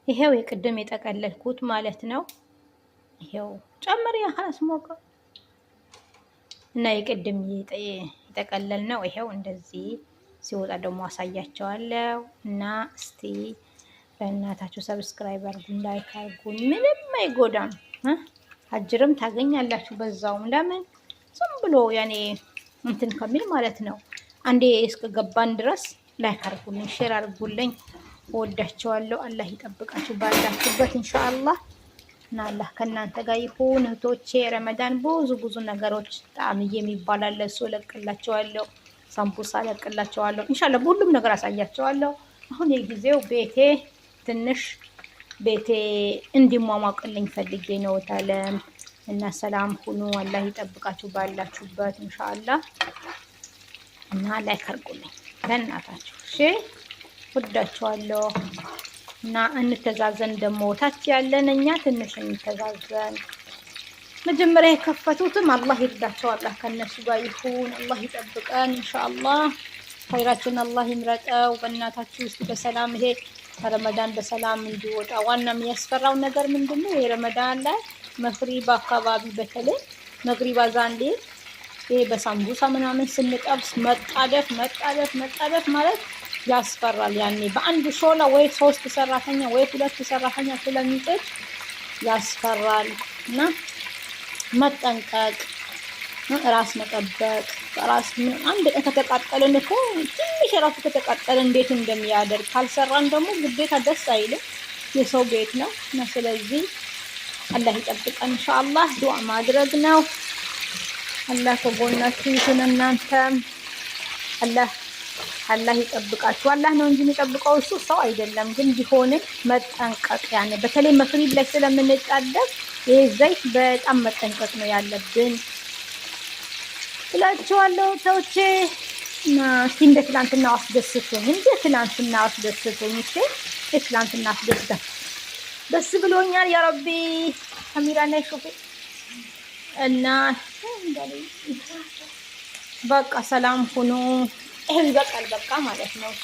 ይሄው የቅድም የጠቀለልኩት ማለት ነው። ይሄው ጨምር ያህላስ ሞቀ እና የቅድም የጠቀለል ነው። ይሄው እንደዚህ ሲወጣ ደግሞ አሳያቸዋለሁ። እና እስቲ በእናታችሁ ሰብስክራይብ አድርጉን፣ ላይክ አድርጉን። ምንም አይጎዳም፣ አጅርም ታገኛላችሁ በዛውም። ለምን ዝም ብሎ ያኔ እንትን ከሚል ማለት ነው። አንዴ እስከገባን ድረስ ላይክ አድርጉልኝ፣ ሼር አድርጉልኝ። ወዳቸዋለሁ። አላህ ይጠብቃችሁ ባላችሁበት ኢንሻአላህ። እና አላህ ከእናንተ ጋር ይሁን እህቶቼ። ረመዳን ብዙ ነገሮች ጣዕምዬ የሚባል አለ፣ እሱ እለቅላቸዋለሁ። ሳምቡሳ እለቅላቸዋለሁ ኢንሻአላህ። በሁሉም ነገር አሳያቸዋለሁ። አሁን የጊዜው ትንሽ ቤቴ እንዲሟሟቅልኝ ፈልጌ ነው ታለም። እና ሰላም ሁኑ። አላህ ይጠብቃችሁ ባላችሁበት ኢንሻአላህ። እና ላይክ አድርጉልኝ ለእናታችሁ እሺ። ወዳችኋለሁ። እና እንተዛዘን ደግሞ ታች ያለን እኛ ትንሽ እንተዛዘን። መጀመሪያ የከፈቱትም አላህ ይርዳቸው፣ አላህ ከነሱ ጋር ይሁን፣ አላህ ይጠብቀን ኢንሻአላህ። ኸይራችን አላህ ይምረጠው። በእናታችሁ ውስጥ በሰላም ይሄ ረመዳን በሰላም እንዲወጣ። ዋና የሚያስፈራው ነገር ምንድነው? የረመዳን ላይ መግሪብ አካባቢ በተለይ መግሪብ አዛን ላይ ይሄ በሳምቡሳ ምናምን ስንጠብስ መጣደፍ ማለት ያስፈራል። ያኔ በአንድ ሾላ ወይ 3 ሰራተኛ ወይ 2 ሰራተኛ ስለሚጥድ ያስፈራል። እና መጠንቀቅ፣ ራስ መጠበቅ። ራስ አንድ ቀን ከተቃጠልን እኮ ትንሽ ራሱ ከተቃጠለ እንዴት እንደሚያደርግ ካልሰራን ደግሞ ግዴታ ደስ አይልም። የሰው ቤት ነው እና ስለዚህ አላህ ይጠብቀን ኢንሻአላህ። ዱዓ ማድረግ ነው። አላህ ከጎናችሁ ይሁን። እናንተም አላህ ይጠብቃችሁ። አላህ ነው እንጂ የሚጠብቀው እሱ ሰው አይደለም። ግን ቢሆንም መጠንቀቅ ያኔ በተለይ መግሪብ ላይ ስለምንጣደፍ ይሄ ዘይት በጣም መጠንቀቅ ነው ያለብን እላችኋለሁ ተውቼ። እና እስቲ እንደ ትናንትና አስደስቱኝ፣ እሺ። ትናንትና አስደስቱኝ፣ ደስ ብሎኛል። ያ ረቢ ካሜራ ላይ ሹፊ። እና በቃ ሰላም ሁኑ። ይሄ ይበቃል በቃ ማለት ነው እሺ።